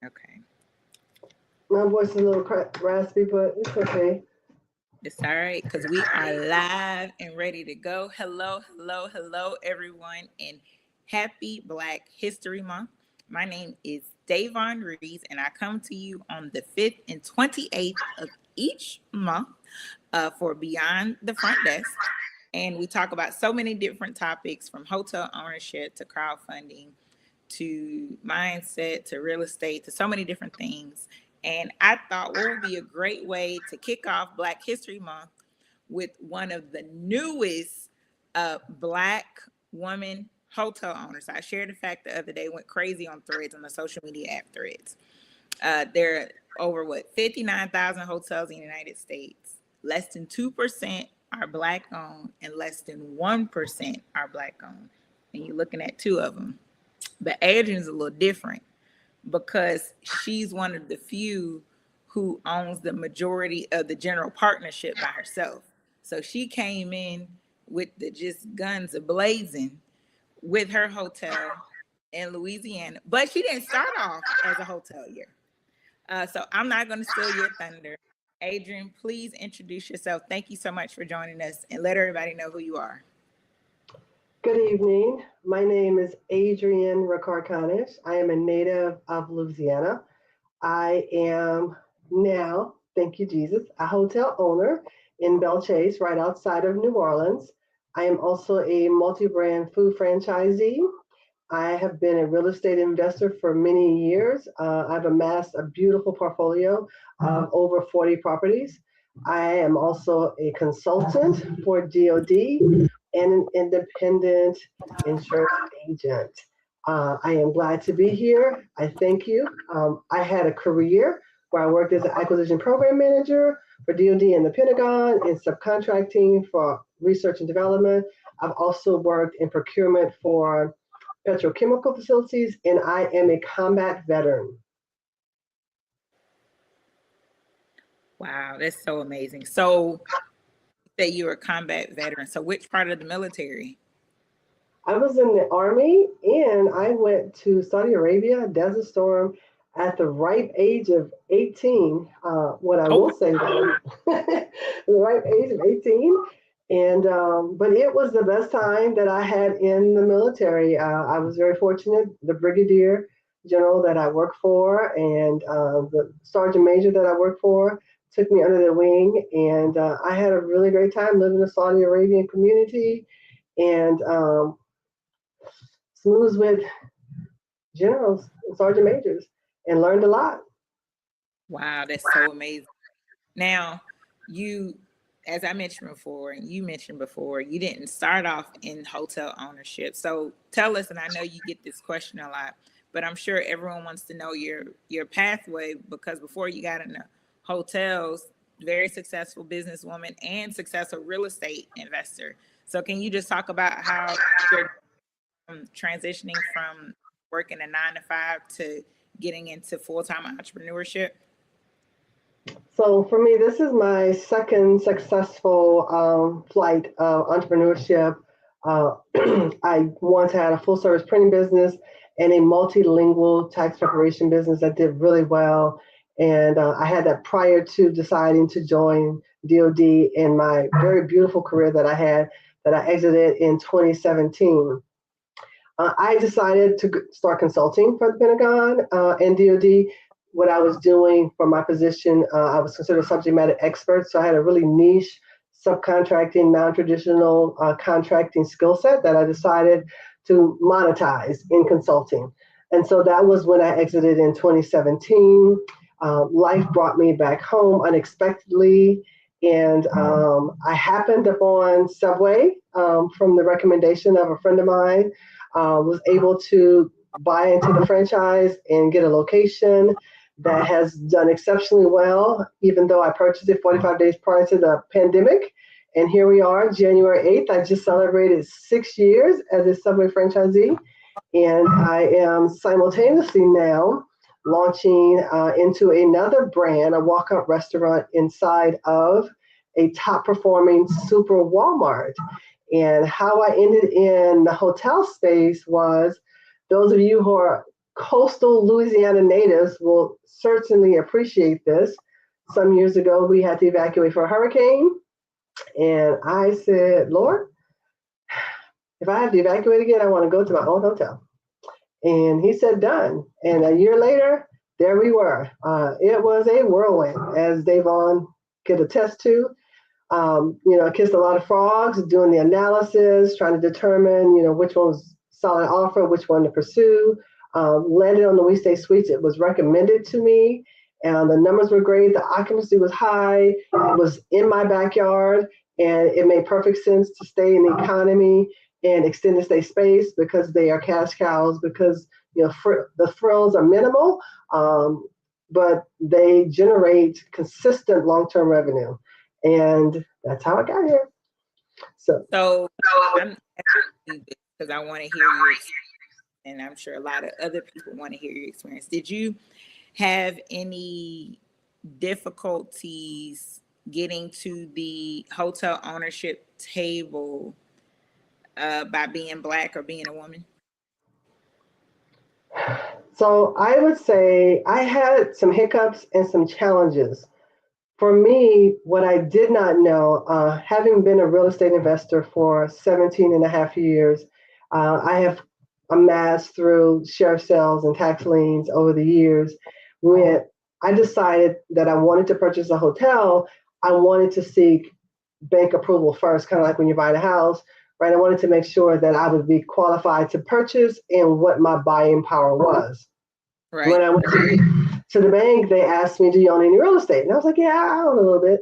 Okay. My voice is a little raspy, but it's okay. It's all right because we are live and ready to go. Hello, hello, hello, everyone, and happy Black History Month. My name is Davon Rees, and I come to you on the 5th and 28th of each month for Beyond the Front Desk. And we talk about so many different topics from hotel ownership to crowdfunding to mindset to real estate to so many different things. And I thought what would be a great way to kick off Black History Month with one of the newest Black woman hotel owners. I shared the fact the other day, went crazy on threads, on the social media app threads. There are over 59,000 hotels in the United States. Less than 2% are Black owned and less than 1% are Black owned. And you're looking at two of them. But Adrienne's a little different because she's one of the few who owns the majority of the general partnership by herself. So she came in with the just guns a-blazing with her hotel in Louisiana. But she didn't start off as a hotelier. So I'm not going to steal your thunder. Adrienne, please introduce yourself. Thank you so much for joining us and let everybody know who you are. Good evening. My name is Adrienne Conish. I am a native of Louisiana. I am now, thank you, Jesus, a hotel owner in Belle Chase, right outside of New Orleans. I am also a multi brand food franchisee. I have been a real estate investor for many years. I've amassed a beautiful portfolio of over 40 properties. I am also a consultant for DoD and an independent insurance agent. I am glad to be here. I thank you. I had a career where I worked as an acquisition program manager for DoD and the Pentagon in subcontracting for research and development. I've also worked in procurement for petrochemical facilities, and I am a combat veteran. Wow, that's so amazing. So that you're a combat veteran. So which part of the military? I was in the Army and I went to Saudi Arabia, Desert Storm, at the ripe age of 18. What I Oh, will say though, the ripe age of 18. And but it was the best time that I had in the military. I was very fortunate. The brigadier general that I worked for and the sergeant major that I worked for took me under their wing, and I had a really great time living in the Saudi Arabian community and schmoozed with generals and sergeant majors and learned a lot. wow, that's so amazing. Now, you, as I mentioned before, and you mentioned before, you didn't start off in hotel ownership. So tell us, and I know you get this question a lot, but I'm sure everyone wants to know your pathway because before you got into hotels, very successful businesswoman and successful real estate investor. So can you just talk about how you're transitioning from working a 9 to 5 to getting into full-time entrepreneurship? So for me, this is my second successful flight of entrepreneurship. Uh, I once had a full service printing business and a multilingual tax preparation business that did really well. And I had that prior to deciding to join DoD in my very beautiful career that I had that I exited in 2017. I decided to start consulting for the Pentagon and DoD. What I was doing for my position, I was considered a subject matter expert. So I had a really niche subcontracting, non traditional contracting skill set that I decided to monetize in consulting. And so that was when I exited in 2017. Life brought me back home unexpectedly. And I happened upon Subway from the recommendation of a friend of mine, was able to buy into the franchise and get a location that has done exceptionally well, even though I purchased it 45 days prior to the pandemic. And here we are, January 8th. I just celebrated 6 years as a Subway franchisee. And I am simultaneously now launching into another brand, a walk up restaurant inside of a top performing super Walmart. And how I ended in the hotel space was those of you who are coastal Louisiana natives will certainly appreciate this. Some years ago, we had to evacuate for a hurricane. And I said, Lord, if I have to evacuate again, I want to go to my own hotel. And he said, done. And a year later, there we were. It was a whirlwind, as Davon could attest to. I kissed a lot of frogs, doing the analysis, trying to determine, which one was solid offer, which one to pursue. Landed on the We Stay Suites. It was recommended to me, and the numbers were great. The occupancy was high. It was in my backyard, and it made perfect sense to stay in the economy and extended stay space because they are cash cows. Because the thrills are minimal, but they generate consistent long-term revenue. And that's how I got here. So I'm because I want to hear your experience, and I'm sure a lot of other people want to hear your experience. Did you have any difficulties getting to the hotel ownership table by being Black or being a woman? So I would say I had some hiccups and some challenges. For me, what I did not know, having been a real estate investor for 17 and a half years, I have amassed through sheriff sales and tax liens over the years. When I decided that I wanted to purchase a hotel, I wanted to seek bank approval first, kind of like when you're buying a house, right? I wanted to make sure that I would be qualified to purchase and what my buying power was. Right. When I went to the bank, they asked me, do you own any real estate? And I was like, yeah, I own a little bit.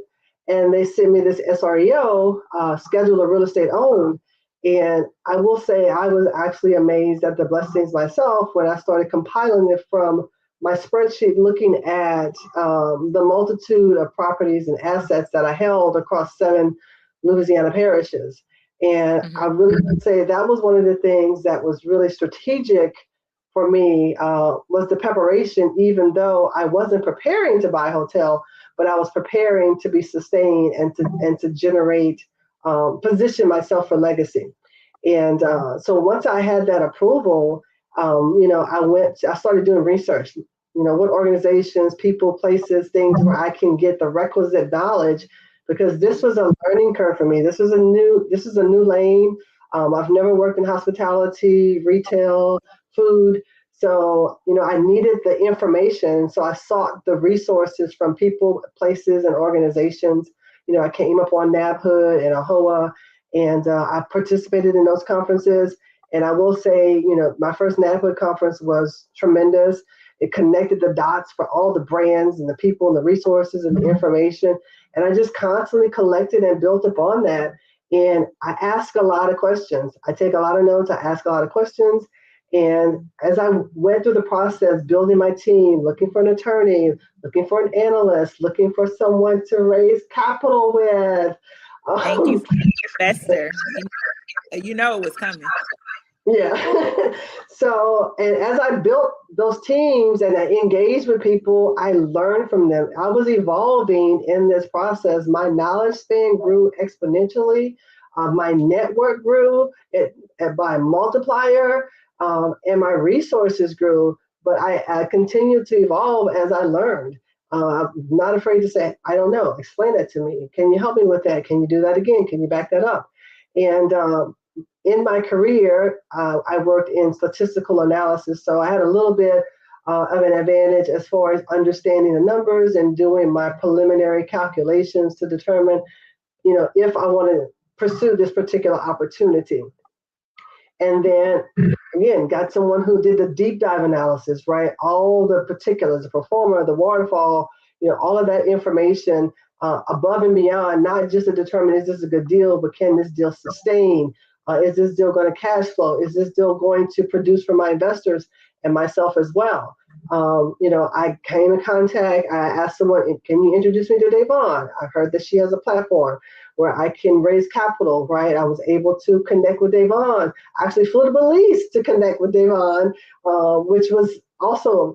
And they sent me this SREO, schedule of real estate owned. And I will say I was actually amazed at the blessings myself when I started compiling it from my spreadsheet, looking at the multitude of properties and assets that I held across 7 Louisiana parishes. And I really would say that was one of the things that was really strategic for me, was the preparation, even though I wasn't preparing to buy a hotel, but I was preparing to be sustained and to generate, position myself for legacy. And so once I had that approval, I started doing research. What organizations, people, places, things where I can get the requisite knowledge, because this was a learning curve for me. This is a new lane. I've never worked in hospitality, retail, food. So, I needed the information. So I sought the resources from people, places, and organizations. I came up on NABHOOD and AHOA, and I participated in those conferences. And I will say, my first NABHOOD conference was tremendous. It connected the dots for all the brands and the people and the resources and the information. And I just constantly collected and built upon that. And I ask a lot of questions. I take a lot of notes. I ask a lot of questions. And as I went through the process, building my team, looking for an attorney, looking for an analyst, looking for someone to raise capital with. Thank you for the investor. You know it was coming. Yeah. So, and as I built those teams and I engaged with people, I learned from them. I was evolving in this process. My knowledge span grew exponentially. My network grew by multiplier, and my resources grew. But I continued to evolve as I learned. I'm not afraid to say, I don't know. Explain that to me. Can you help me with that? Can you do that again? Can you back that up? And in my career, I worked in statistical analysis, so I had a little bit of an advantage as far as understanding the numbers and doing my preliminary calculations to determine, if I want to pursue this particular opportunity. And then again, got someone who did the deep dive analysis, right? All the particulars, the performer, the waterfall, all of that information above and beyond, not just to determine is this a good deal, but can this deal sustain? Is this deal going to cash flow? Is this deal going to produce for my investors and myself as well? I came in contact. I asked someone, can you introduce me to Davon? I heard that she has a platform where I can raise capital, right? I was able to connect with Davon. I actually flew to Belize to connect with Davon, which was also a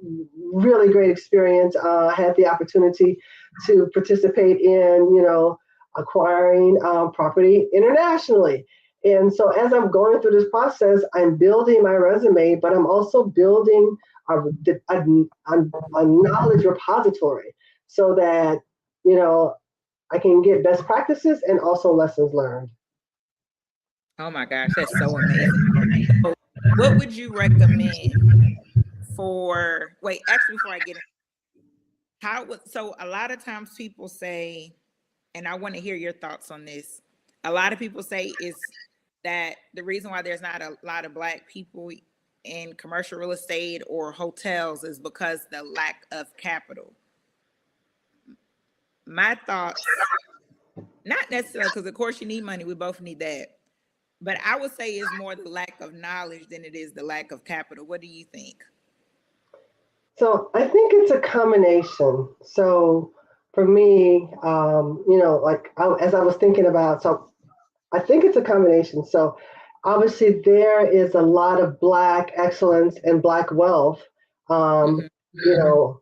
really great experience. I had the opportunity to participate in, acquiring property internationally. And so as I'm going through this process, I'm building my resume, but I'm also building a knowledge repository so that, you know, I can get best practices and also lessons learned. Oh my gosh, that's so amazing. So, what would you recommend for? Wait, actually, before I get in, how would so? A lot of times people say, and I want to hear your thoughts on this. A lot of people say is that the reason why there's not a lot of black people in commercial real estate or hotels is because the lack of capital. My thoughts, not necessarily because of course you need money, we both need that. But I would say it's more the lack of knowledge than it is the lack of capital. What do you think? So I think it's a combination. So for me, like as I was thinking about, so I think it's a combination. So obviously there is a lot of black excellence and black wealth, um, Hmm.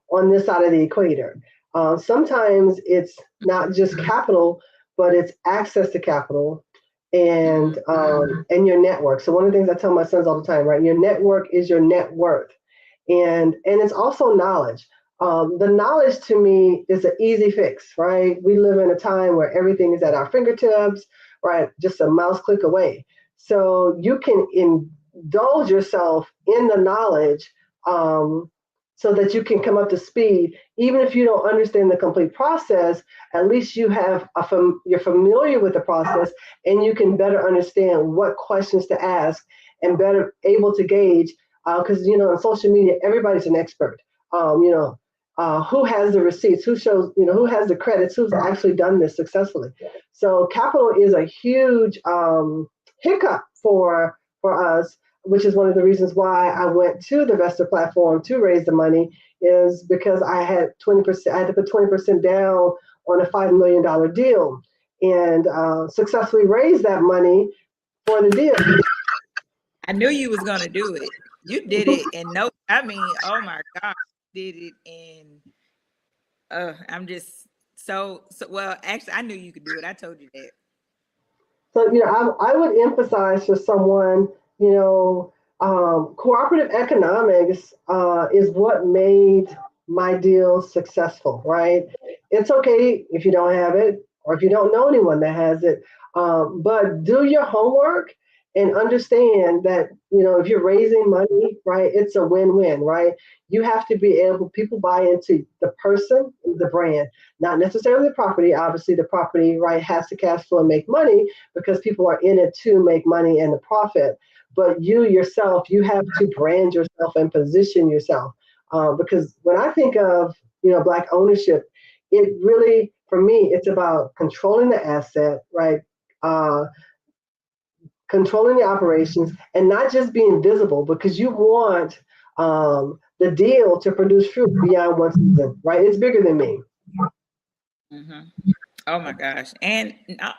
on this side of the equator. Sometimes it's not just capital, but it's access to capital Hmm. and your network. So one of the things I tell my sons all the time, right? Your network is your net worth, and it's also knowledge. The knowledge to me is an easy fix, right? We live in a time where everything is at our fingertips, right? Just a mouse click away. So you can indulge yourself in the knowledge, um, so that you can come up to speed. Even if you don't understand the complete process, at least you have you're familiar with the process, and you can better understand what questions to ask and better able to gauge, because on social media everybody's an expert. Who has the receipts, who shows, who has the credits, who's actually done this successfully. So capital is a huge hiccup for us, which is one of the reasons why I went to the Vesta platform to raise the money, is because I had 20%. I had to put 20% down on a $5 million deal, and successfully raised that money for the deal. I knew you was gonna do it. You did it, and no, I mean, oh my God, you did it in. I'm just so. Well, actually, I knew you could do it. I told you that. So, I would emphasize for someone, cooperative economics is what made my deal successful, right? It's okay if you don't have it or if you don't know anyone that has it, but do your homework and understand that, if you're raising money, right, it's a win-win, right? You have to be able, people buy into the person, the brand, not necessarily the property. Obviously, the property, right, has to cash flow and make money because people are in it to make money and the profit. But you yourself, you have to brand yourself and position yourself. Because when I think of, black ownership, it really, for me, it's about controlling the asset, right? Uh, Controlling the operations and not just being visible, because you want the deal to produce fruit beyond one season, right? It's bigger than me. Hmm. Oh my gosh. And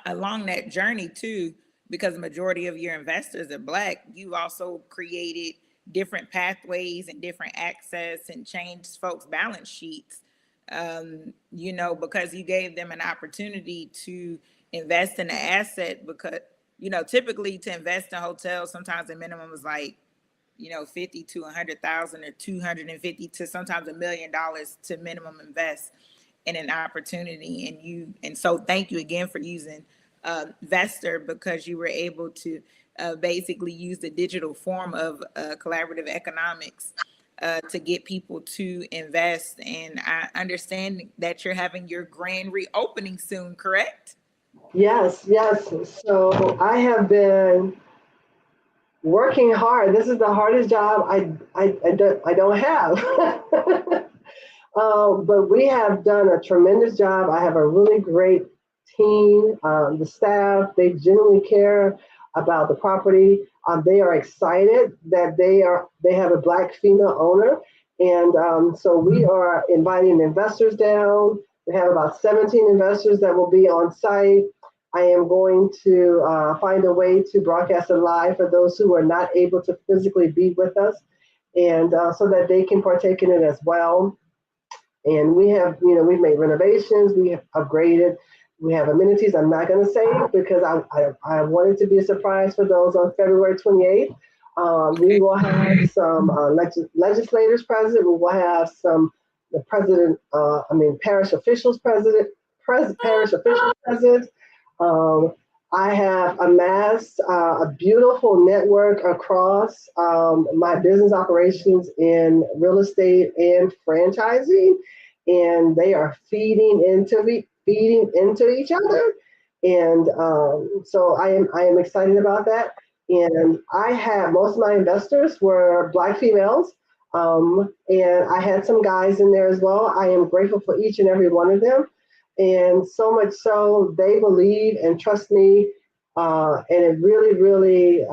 along that journey too, because the majority of your investors are black, you also created different pathways and different access and changed folks' balance sheets. Because you gave them an opportunity to invest in an asset because, typically to invest in hotels, sometimes the minimum is like, 50 to 100,000 or 250 to sometimes $1 million to minimum invest in an opportunity. And so thank you again for using Vester, because you were able to basically use the digital form of collaborative economics to get people to invest. And I understand that you're having your grand reopening soon, correct? Yes, yes. So I have been working hard. This is the hardest job I don't have. But we have done a tremendous job. I have a really great team. The staff, they genuinely care about the property. They are excited that they have a black female owner, and so we are inviting investors down. We have about 17 investors that will be on site. I am going to find a way to broadcast it live for those who are not able to physically be with us, and so that they can partake in it as well. And we have, we've made renovations, we have upgraded, we have amenities. I'm not going to say because I want it to be a surprise for those on February 28th. We Okay. will have some legislators present. We will have some the president, parish officials parish officials present. Um, I have amassed a beautiful network across my business operations in real estate and franchising, and they are feeding into each other. And so I am excited about that. And I had most of my investors were Black females, and I had some guys in there as well. I am grateful for each and every one of them, and so much so they believe and trust me, and it really, really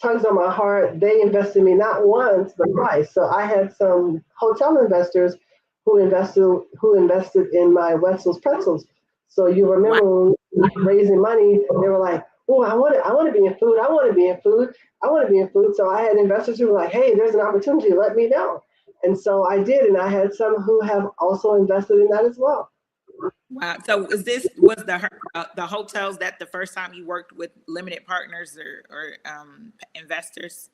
tugs on my heart. They invested in me not once but twice. So I had some hotel investors who invested in my Wetzel's pretzels. So you Wow. remember when we were raising money, they were like, "Oh, I want to be in food. I want to be in food. I want to be in food." So I had investors who were like, "Hey, there's an opportunity. Let me know." And so I did, and I had some who have also invested in that as well. Wow. So was the hotels that the first time you worked with limited partners or investors?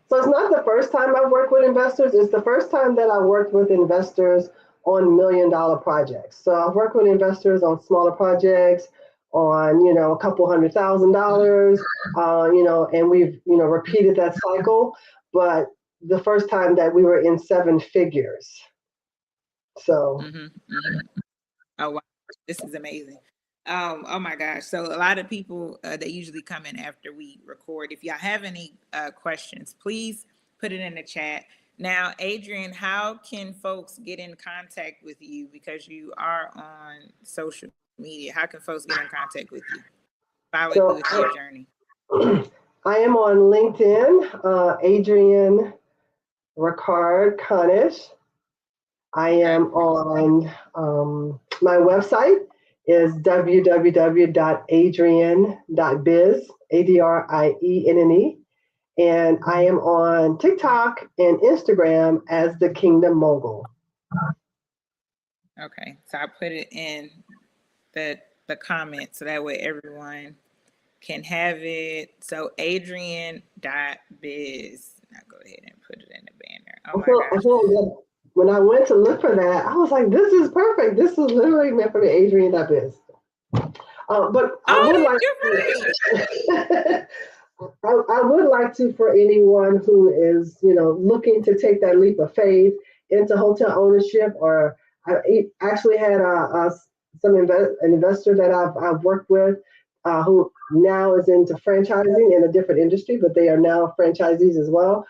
So it's not the first time I've worked with investors. It's the first time that I worked with investors on $1 million projects. So I've worked with investors on smaller projects, on a couple $100,000, and we've repeated that cycle. But the first time that we were in seven figures. So Mm-hmm. Mm-hmm. Oh wow, this is amazing. Oh my gosh. So a lot of people they usually come in after we record. If y'all have any questions, please put it in the chat. Now, Adrienne, how can folks get in contact with you because you are on social media? How can folks get in contact with you? Follow you with so your journey. I am on LinkedIn, Adrienne Ricard Conish. I Okay. am on my website is www.adrienne.biz, ADRIENNE, and I am on TikTok and Instagram as the Kingdom Mogul. Okay. So I put it in the comments so that way everyone can have it. So Adrian dot biz. Now go ahead and put it in the banner. Oh my I gosh. feel like when I went to look for that, I was like, this is perfect. This is literally meant for me, Adrienne.biz. But I would Oh, like you're right. to, I would like to, for anyone who is, looking to take that leap of faith into hotel ownership, or actually had an investor that I've worked with who now is into franchising in a different industry, but they are now franchisees as well.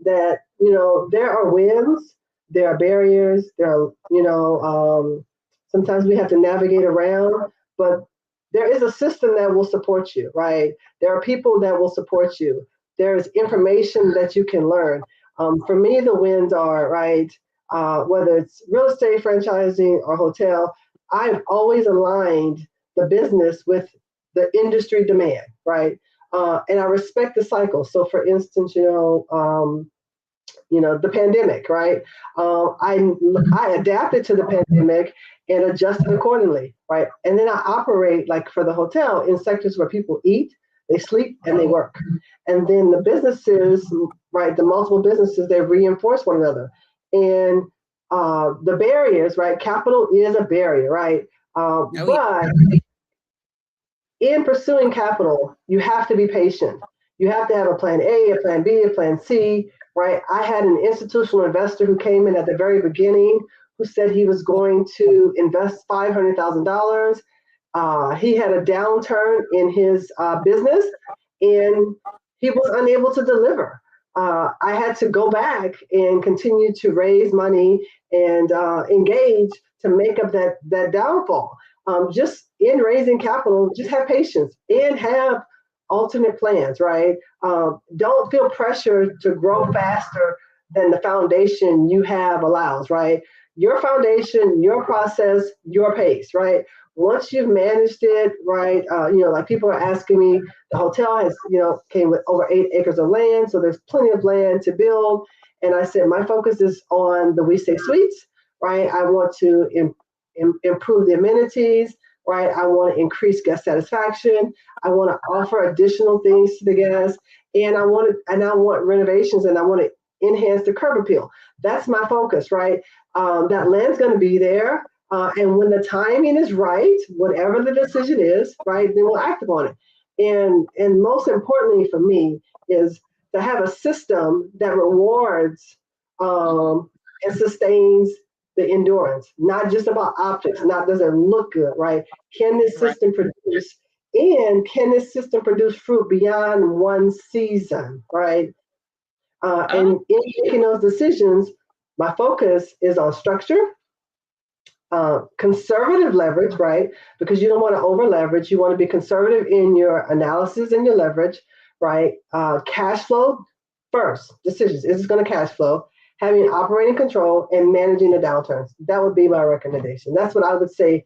That there are wins, there are barriers, there are sometimes we have to navigate around, but there is a system that will support you, right? There are people that will support you. There's information that you can learn. For me, the wins are, right, whether it's real estate, franchising, or hotel, I've always aligned the business with the industry demand, right? And I respect the cycle. So, for instance, the pandemic, right? I adapted to the pandemic and adjusted accordingly, right? And then I operate like for the hotel in sectors where people eat, they sleep, and they work. And then the businesses, right? The multiple businesses, they reinforce one another. And the barriers, right? Capital is a barrier, right? Oh yeah. But in pursuing capital, you have to be patient. You have to have a plan A, a plan B, a plan C, right? I had an institutional investor who came in at the very beginning who said he was going to invest $500,000. He had a downturn in his business and he was unable to deliver. I had to go back and continue to raise money and engage to make up that downfall. Just in raising capital, just have patience and have alternate plans, right? Don't feel pressure to grow faster than the foundation you have allows, right? Your foundation, your process, your pace, right? Once you've managed it, right? Like people are asking me, the hotel has, came with over 8 acres of land, so there's plenty of land to build. And I said, my focus is on the We Stay Suites, right? I want to improve the amenities. right? I want to increase guest satisfaction. I want to offer additional things to the guests, and I want renovations, and I want to enhance the curb appeal. That's my focus, right? That land's going to be there, and when the timing is right, whatever the decision is, right, then we'll act upon it. And most importantly for me is to have a system that rewards and sustains the endurance, not just about optics, not does it look good, right? Can this Right. system produce, and can this system produce fruit beyond one season, right? Oh, And in making those decisions, my focus is on structure, conservative leverage, right? Because you don't want to over leverage. You want to be conservative in your analysis and your leverage, right? Cash flow first, decisions. Is this going to cash flow? Having operating control and managing the downturns. That would be my recommendation. That's what I would say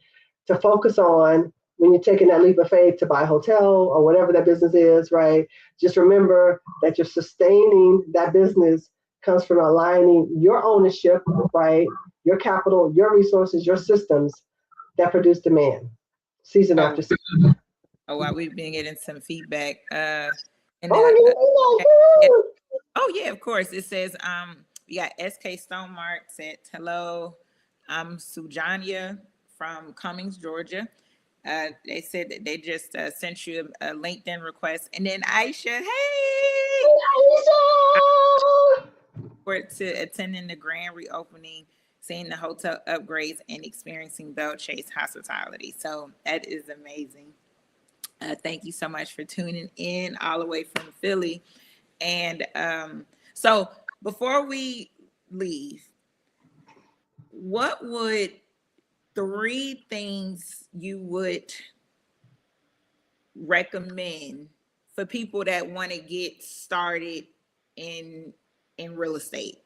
to focus on when you're taking that leap of faith to buy a hotel or whatever that business is, right? Just remember that you're sustaining that business comes from aligning your ownership, right? Your capital, your resources, your systems that produce demand season oh, after season. oh, wow, we've been getting some feedback. And Oh the my chat- God. oh yeah, of course. It says we got SK Stonemark said hello. I'm Sujanya from Cummings, Georgia. They said that they just sent you a LinkedIn request, and then Aisha, hey, forward to attending the grand reopening, seeing the hotel upgrades, and experiencing Bell Chase hospitality. So that is amazing. Thank you so much for tuning in all the way from Philly. And so before we leave, what would three things you would recommend for people that want to get started in in real estate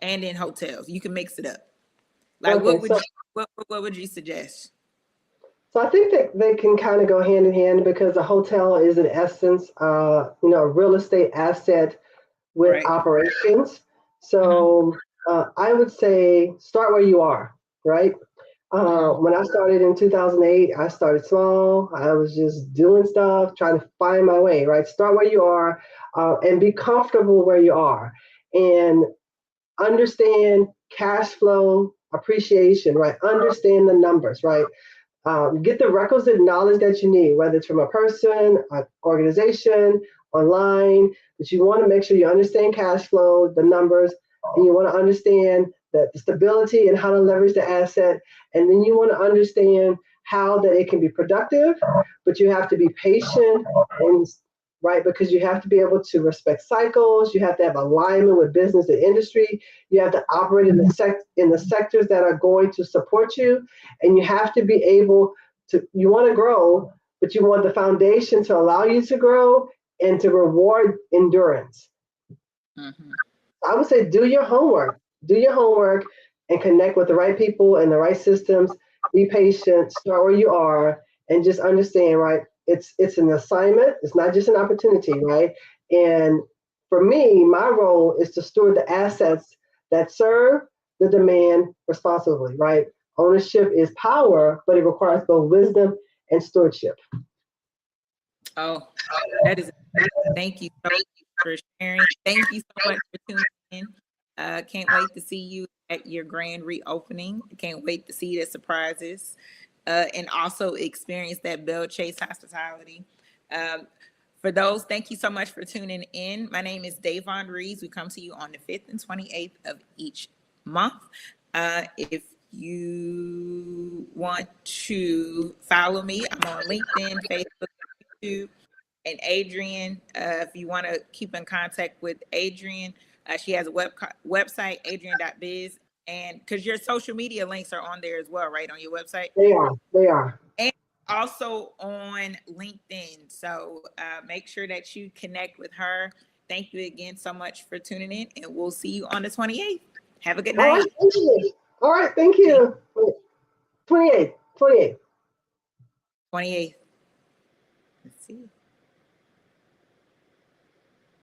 and in hotels? You can mix it up. Like Okay, what would so you what would you suggest? so I think that they can kind of go hand in hand because a hotel is in essence, a real estate asset with Right. operations. Mm-hmm. So I would say start where you are, right? Mm-hmm. When I started in 2008, I started small. I was just doing stuff, trying to find my way, right? Start where you are and be comfortable where you are and understand cash flow appreciation, right? Understand the numbers, right? Get the requisite knowledge that you need, whether it's from a person, an organization, online. But you want to make sure you understand cash flow, the numbers, and you want to understand the stability and how to leverage the asset. And then you want to understand how that it can be productive, but you have to be patient and right because you have to be able to respect cycles. You have to have alignment with business and industry. You have to operate in the sectors that are going to support you, and you have to be able to. You want to grow, but you want the foundation to allow you to grow and to reward endurance. Mm-hmm. I would say do your homework. Do your homework and connect with the right people and the right systems. Be patient, start where you are, and just understand, right? It's an assignment, it's not just an opportunity, right? And for me, my role is to steward the assets that serve the demand responsibly, right? Ownership is power, but it requires both wisdom and stewardship. Oh, that is. Thank you so much for sharing. Thank you so much for tuning in. Can't wait to see you at your grand reopening. Can't wait to see the surprises and also experience that Bell Chase hospitality. Um, for those, thank you so much for tuning in. My name is Davon Reeves. We come to you on the 5th and 28th of each month. If you want to follow me, I'm on LinkedIn, Facebook, YouTube. And Adrienne, if you want to keep in contact with Adrienne, she has a website, adrienne.biz. And because your social media links are on there as well, right? On your website. They are. They are. And also on LinkedIn. So make sure that you connect with her. Thank you again so much for tuning in, and we'll see you on the 28th. Have a good All right. night. Thank you. All right. Thank Thank you. 28. 28. 28th.